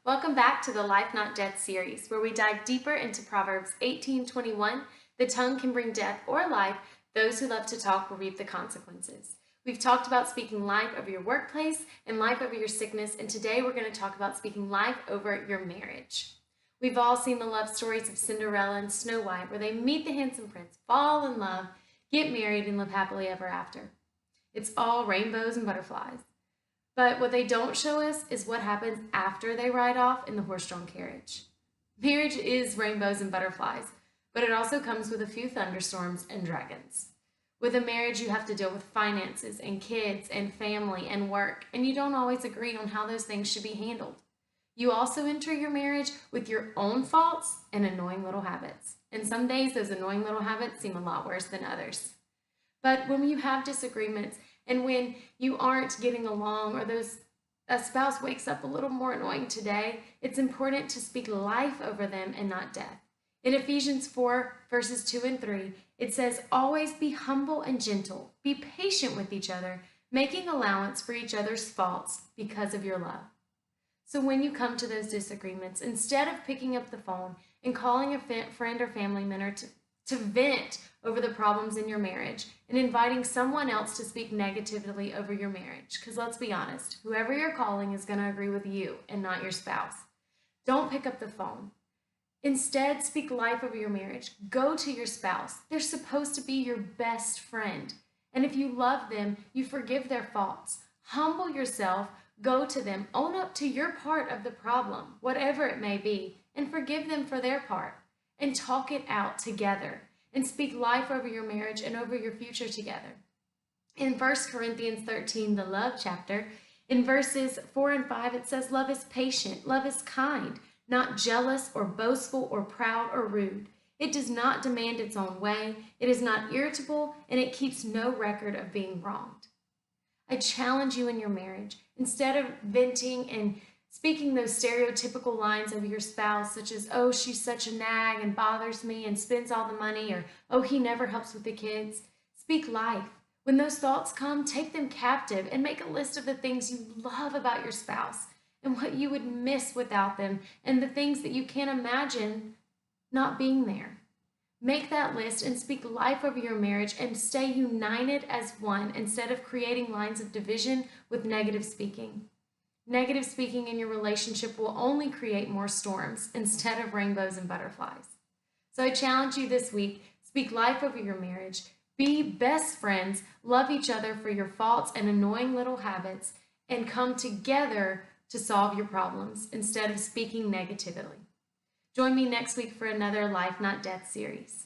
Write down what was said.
Welcome back to the Life Not Death series, where we dive deeper into Proverbs 18:21. The tongue can bring death or life. Those who love to talk will reap the consequences. We've talked about speaking life over your workplace and life over your sickness, and today we're going to talk about speaking life over your marriage. We've all seen the love stories of Cinderella and Snow White, where they meet the handsome prince, fall in love, get married, and live happily ever after. It's all rainbows and butterflies. But what they don't show us is what happens after they ride off in the horse-drawn carriage. Marriage is rainbows and butterflies, but it also comes with a few thunderstorms and dragons. With a marriage, you have to deal with finances and kids and family and work, and you don't always agree on how those things should be handled. You also enter your marriage with your own faults and annoying little habits. And some days those annoying little habits seem a lot worse than others. But when you have disagreements and when you aren't getting along or a spouse wakes up a little more annoying today, it's important to speak life over them and not death. In Ephesians 4, verses 2 and 3, it says, "Always be humble and gentle, be patient with each other, making allowance for each other's faults because of your love." So when you come to those disagreements, instead of picking up the phone and calling a friend or family member to vent over the problems in your marriage and inviting someone else to speak negatively over your marriage, because let's be honest, whoever you're calling is going to agree with you and not your spouse. Don't pick up the phone. Instead, speak life over your marriage. Go to your spouse. They're supposed to be your best friend. And if you love them, you forgive their faults. Humble yourself, go to them, own up to your part of the problem, whatever it may be, and forgive them for their part. And talk it out together and speak life over your marriage and over your future together. In 1 Corinthians 13, the love chapter, in verses 4 and 5, it says, "Love is patient, love is kind, not jealous or boastful or proud or rude. It does not demand its own way. It is not irritable, and it keeps no record of being wronged." I challenge you in your marriage, instead of venting and speaking those stereotypical lines over your spouse, such as, "Oh, she's such a nag and bothers me and spends all the money," or, "Oh, he never helps with the kids." Speak life. When those thoughts come, take them captive and make a list of the things you love about your spouse and what you would miss without them and the things that you can't imagine not being there. Make that list and speak life over your marriage and stay united as one instead of creating lines of division with negative speaking. Negative speaking in your relationship will only create more storms instead of rainbows and butterflies. So I challenge you this week, speak life over your marriage, be best friends, love each other for your faults and annoying little habits, and come together to solve your problems instead of speaking negatively. Join me next week for another Life Not Death series.